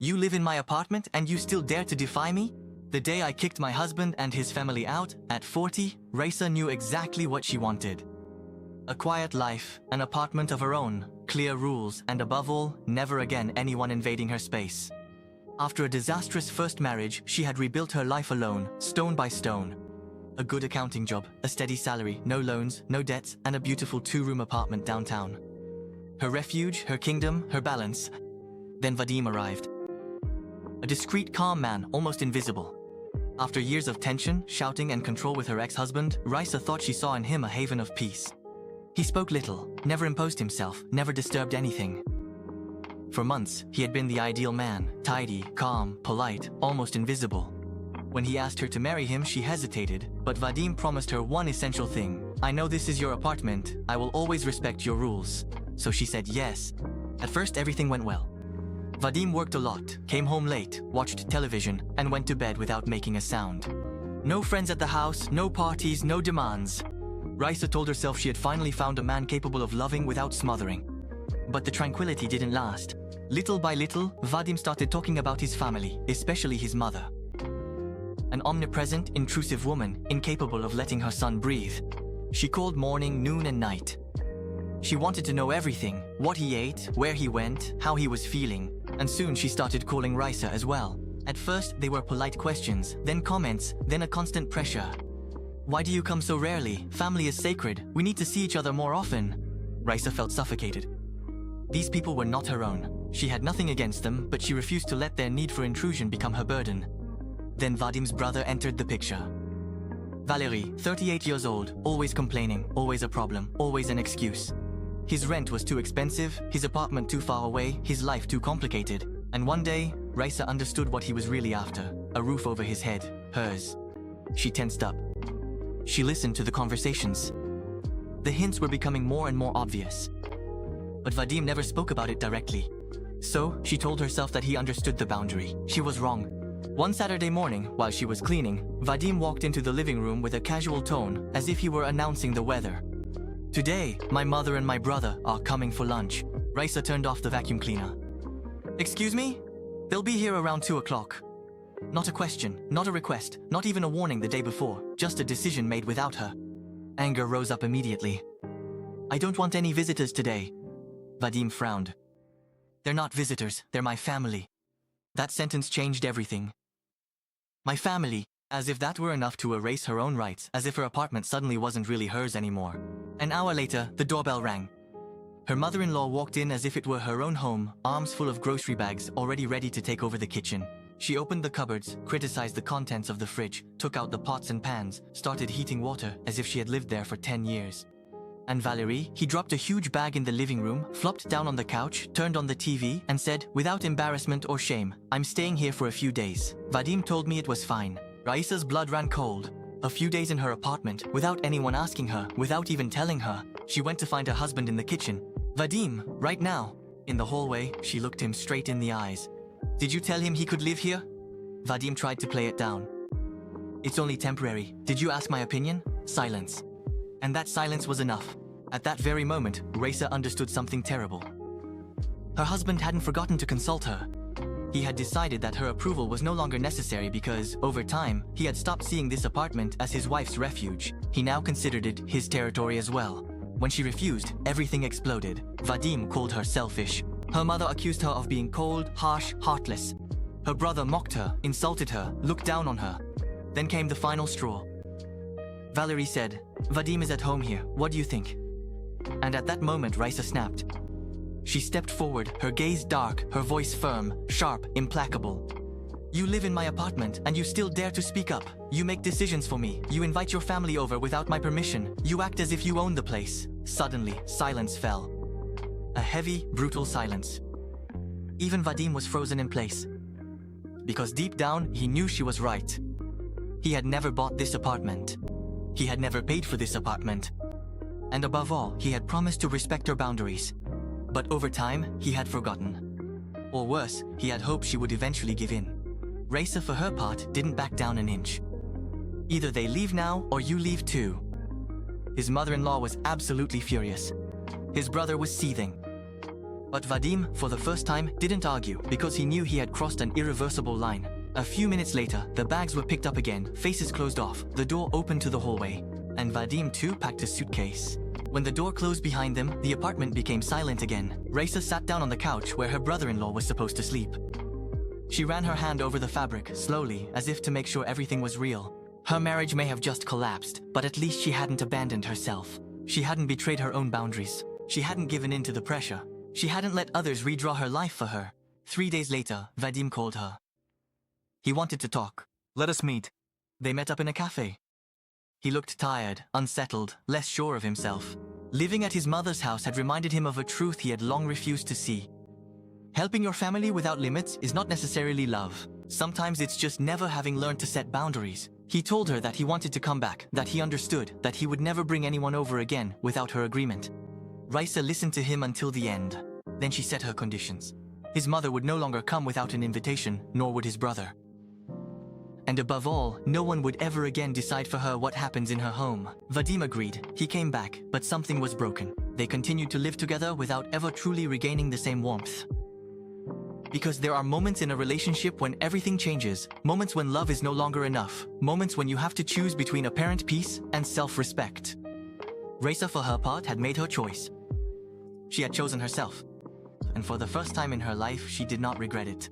You live in my apartment and you still dare to defy me? The day I kicked my husband and his family out, at 40, Raisa knew exactly what she wanted. A quiet life, an apartment of her own, clear rules, and above all, never again anyone invading her space. After a disastrous first marriage, she had rebuilt her life alone, stone by stone. A good accounting job, a steady salary, no loans, no debts, and a beautiful 2-room apartment downtown. Her refuge, her kingdom, her balance. Then Vadim arrived. A discreet, calm man, almost invisible. After years of tension, shouting, and control with her ex-husband, Raisa thought she saw in him a haven of peace. He spoke little, never imposed himself, never disturbed anything. For months, he had been the ideal man, tidy, calm, polite, almost invisible. When he asked her to marry him, she hesitated, but Vadim promised her one essential thing. I know this is your apartment, I will always respect your rules. So she said yes. At first, everything went well. Vadim worked a lot, came home late, watched television, and went to bed without making a sound. No friends at the house, no parties, no demands. Raisa told herself she had finally found a man capable of loving without smothering. But the tranquility didn't last. Little by little, Vadim started talking about his family, especially his mother. An omnipresent, intrusive woman, incapable of letting her son breathe. She called morning, noon, and night. She wanted to know everything, what he ate, where he went, how he was feeling, and soon she started calling Raisa as well. At first, they were polite questions, then comments, then a constant pressure. Why do you come so rarely? Family is sacred. We need to see each other more often. Raisa felt suffocated. These people were not her own. She had nothing against them, but she refused to let their need for intrusion become her burden. Then Vadim's brother entered the picture. Valery, 38 years old, always complaining, always a problem, always an excuse. His rent was too expensive, his apartment too far away, his life too complicated. And one day, Raisa understood what he was really after. A roof over his head, hers. She tensed up. She listened to the conversations. The hints were becoming more and more obvious. But Vadim never spoke about it directly. So, she told herself that he understood the boundary. She was wrong. One Saturday morning, while she was cleaning, Vadim walked into the living room with a casual tone, as if he were announcing the weather. Today, my mother and my brother are coming for lunch. Raisa turned off the vacuum cleaner. Excuse me? They'll be here around 2 o'clock. Not a question, not a request, not even a warning the day before, just a decision made without her. Anger rose up immediately. I don't want any visitors today. Vadim frowned. They're not visitors, they're my family. That sentence changed everything. My family, as if that were enough to erase her own rights, as if her apartment suddenly wasn't really hers anymore. An hour later, the doorbell rang. Her mother-in-law walked in as if it were her own home, arms full of grocery bags, already ready to take over the kitchen. She opened the cupboards, criticized the contents of the fridge, took out the pots and pans, started heating water as if she had lived there for 10 years. And Valery, he dropped a huge bag in the living room, flopped down on the couch, turned on the TV, and said, without embarrassment or shame, I'm staying here for a few days. Vadim told me it was fine. Raisa's blood ran cold. A few days in her apartment, without anyone asking her, without even telling her, she went to find her husband in the kitchen. Vadim, right now. In the hallway, she looked him straight in the eyes. Did you tell him he could live here? Vadim tried to play it down. It's only temporary. Did you ask my opinion? Silence. And that silence was enough. At that very moment, Raisa understood something terrible. Her husband hadn't forgotten to consult her. He had decided that her approval was no longer necessary because, over time, he had stopped seeing this apartment as his wife's refuge. He now considered it his territory as well. When she refused, everything exploded. Vadim called her selfish. Her mother accused her of being cold, harsh, heartless. Her brother mocked her, insulted her, looked down on her. Then came the final straw. Valery said, Vadim is at home here, what do you think? And at that moment, Raisa snapped. She stepped forward, her gaze dark, her voice firm, sharp, implacable. You live in my apartment, and you still dare to speak up. You make decisions for me. You invite your family over without my permission. You act as if you own the place. Suddenly, silence fell. A heavy, brutal silence. Even Vadim was frozen in place. Because deep down, he knew she was right. He had never bought this apartment. He had never paid for this apartment. And above all, he had promised to respect her boundaries. But over time, he had forgotten. Or worse, he had hoped she would eventually give in. Raisa, for her part, didn't back down an inch. Either they leave now, or you leave too. His mother-in-law was absolutely furious. His brother was seething. But Vadim, for the first time, didn't argue because he knew he had crossed an irreversible line. A few minutes later, the bags were picked up again, faces closed off, the door opened to the hallway. And Vadim too packed a suitcase. When the door closed behind them, the apartment became silent again. Raisa sat down on the couch where her brother-in-law was supposed to sleep. She ran her hand over the fabric, slowly, as if to make sure everything was real. Her marriage may have just collapsed, but at least she hadn't abandoned herself. She hadn't betrayed her own boundaries. She hadn't given in to the pressure. She hadn't let others redraw her life for her. 3 days later, Vadim called her. He wanted to talk. Let us meet. They met up in a cafe. He looked tired, unsettled, less sure of himself. Living at his mother's house had reminded him of a truth he had long refused to see. Helping your family without limits is not necessarily love. Sometimes it's just never having learned to set boundaries. He told her that he wanted to come back, that he understood, that he would never bring anyone over again without her agreement. Raisa listened to him until the end. Then she set her conditions. His mother would no longer come without an invitation, nor would his brother. And above all, no one would ever again decide for her what happens in her home. Vadim agreed. He came back, but something was broken. They continued to live together without ever truly regaining the same warmth. Because there are moments in a relationship when everything changes, moments when love is no longer enough, moments when you have to choose between apparent peace and self-respect. Raisa, for her part, had made her choice. She had chosen herself. And for the first time in her life, she did not regret it.